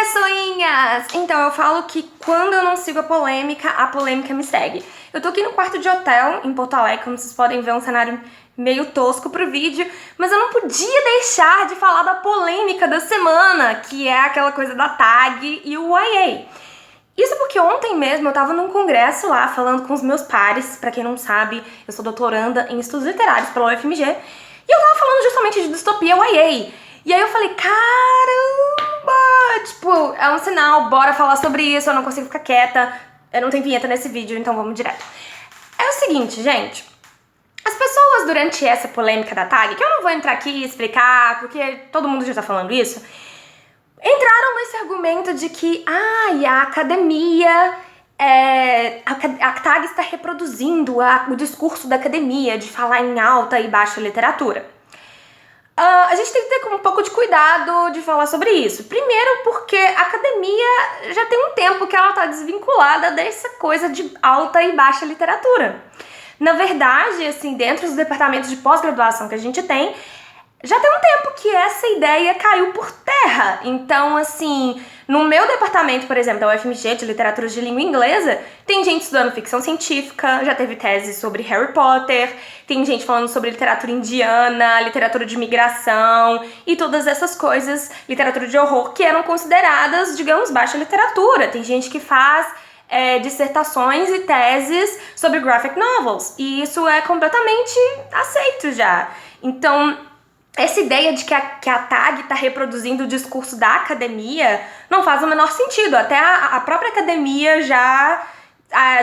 pessoinhas! Então, eu falo que quando eu não sigo a polêmica me segue. Eu tô aqui no quarto de hotel, em Porto Alegre, como vocês podem ver, um cenário meio tosco pro vídeo, mas eu não podia deixar de falar da polêmica da semana, que é aquela coisa da tag e o YA. Isso porque ontem mesmo eu tava num congresso lá, falando com os meus pares. Pra quem não sabe, eu sou doutoranda em estudos literários pela UFMG, e eu tava falando justamente de distopia YA. E aí eu falei, caramba, tipo, é um sinal, bora falar sobre isso, eu não consigo ficar quieta, eu não tenho vinheta nesse vídeo, então vamos direto. É o seguinte, gente, as pessoas durante essa polêmica da tag, que eu não vou entrar aqui e explicar, porque todo mundo já tá falando isso, entraram nesse argumento de que, a academia, a tag está reproduzindo o discurso da academia de falar em alta e baixa literatura. A gente tem que ter um pouco de cuidado de falar sobre isso. Primeiro porque a academia já tem um tempo que ela tá desvinculada dessa coisa de alta e baixa literatura. Na verdade, assim, dentro dos departamentos de pós-graduação que a gente tem, já tem um tempo que essa ideia caiu por terra. Então, assim, no meu departamento, por exemplo, da UFMG, de literatura de língua inglesa, tem gente estudando ficção científica, já teve tese sobre Harry Potter, tem gente falando sobre literatura indiana, literatura de migração e todas essas coisas, literatura de horror, que eram consideradas, digamos, baixa literatura. Tem gente que faz dissertações e teses sobre graphic novels, e isso é completamente aceito já. Então, essa ideia de que a tag está reproduzindo o discurso da academia não faz o menor sentido. Até a própria academia já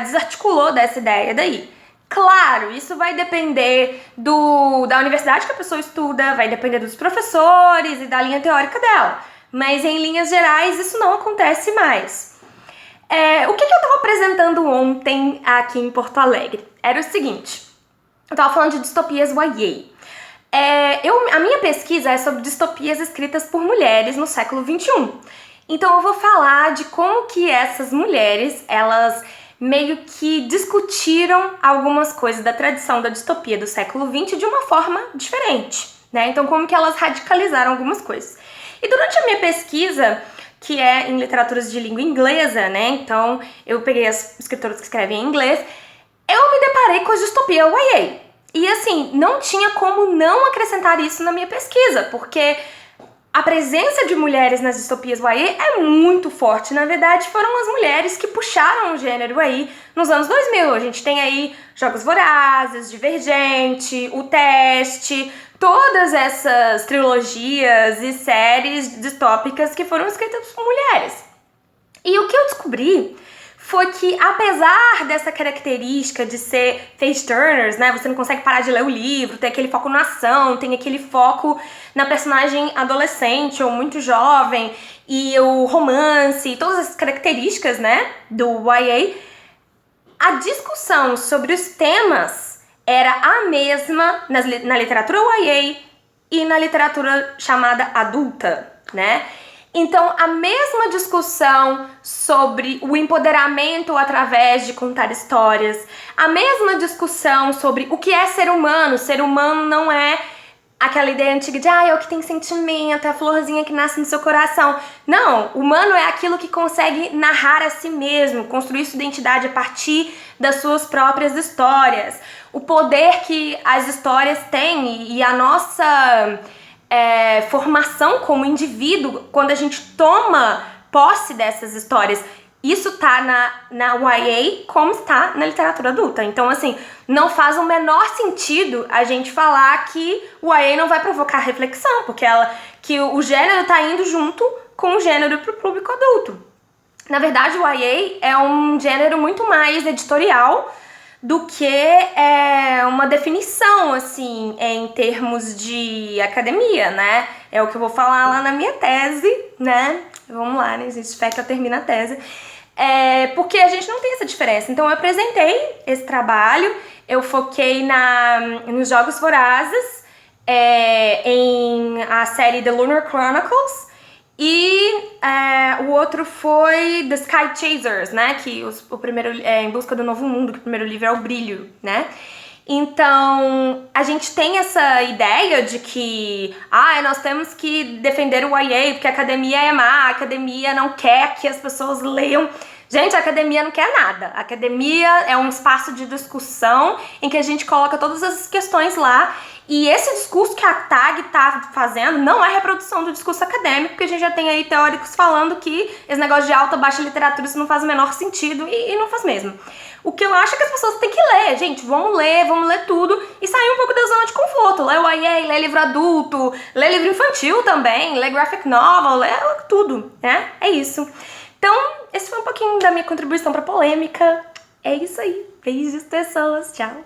desarticulou dessa ideia daí. Claro, isso vai depender da universidade que a pessoa estuda, vai depender dos professores e da linha teórica dela. Mas em linhas gerais isso não acontece mais. O que eu estava apresentando ontem aqui em Porto Alegre? Era o seguinte, eu estava falando de distopias YA. A minha pesquisa é sobre distopias escritas por mulheres no século XXI. Então eu vou falar de como que essas mulheres, elas meio que discutiram algumas coisas da tradição da distopia do século XX de uma forma diferente, né? Então como que elas radicalizaram algumas coisas. E durante a minha pesquisa, que é em literaturas de língua inglesa, né? Então eu peguei as escritoras que escrevem em inglês, eu me deparei com a distopia YA. E assim, não tinha como não acrescentar isso na minha pesquisa, porque a presença de mulheres nas distopias YA é muito forte. Na verdade, foram as mulheres que puxaram o gênero aí nos anos 2000. A gente tem aí Jogos Vorazes, Divergente, O Teste, todas essas trilogias e séries distópicas que foram escritas por mulheres. E o que eu descobri foi que, apesar dessa característica de ser face-turners, né, você não consegue parar de ler o livro, tem aquele foco na ação, tem aquele foco na personagem adolescente ou muito jovem, e o romance, todas essas características, né, do YA, a discussão sobre os temas era a mesma na literatura YA e na literatura chamada adulta, né? Então, a mesma discussão sobre o empoderamento através de contar histórias, a mesma discussão sobre o que é ser humano. Ser humano não é aquela ideia antiga de é o que tem sentimento, é a florzinha que nasce no seu coração. Não, humano é aquilo que consegue narrar a si mesmo, construir sua identidade a partir das suas próprias histórias. O poder que as histórias têm e a nossa formação como indivíduo, quando a gente toma posse dessas histórias, isso tá na YA como está na literatura adulta. Então, assim, não faz o menor sentido a gente falar que o YA não vai provocar reflexão, porque que o gênero tá indo junto com o gênero pro público adulto. Na verdade, o YA é um gênero muito mais editorial do que uma definição, assim, em termos de academia, né? É o que eu vou falar lá na minha tese, né? Vamos lá, né, gente? Espero que eu termine a tese. Porque a gente não tem essa diferença. Então, eu apresentei esse trabalho, eu foquei nos Jogos Vorazes, em a série The Lunar Chronicles, e o outro foi The Sky Chasers, né? Que o primeiro Em Busca do Novo Mundo, que o primeiro livro é O Brilho, né? Então, a gente tem essa ideia de que nós temos que defender o YA porque a academia é má, a academia não quer que as pessoas leiam. Gente, a academia não quer nada. A academia é um espaço de discussão em que a gente coloca todas as questões lá. E esse discurso que a TAG tá fazendo não é reprodução do discurso acadêmico, porque a gente já tem aí teóricos falando que esse negócio de alta, baixa literatura, isso não faz o menor sentido, e não faz mesmo. O que eu acho é que as pessoas têm que ler, gente, vamos ler tudo e sair um pouco da zona de conforto. Lê o YA, lê livro adulto, lê livro infantil também, lê graphic novel, lê tudo, né? É isso. Então, esse foi um pouquinho da minha contribuição pra polêmica. É isso aí. Beijos, pessoas. Tchau.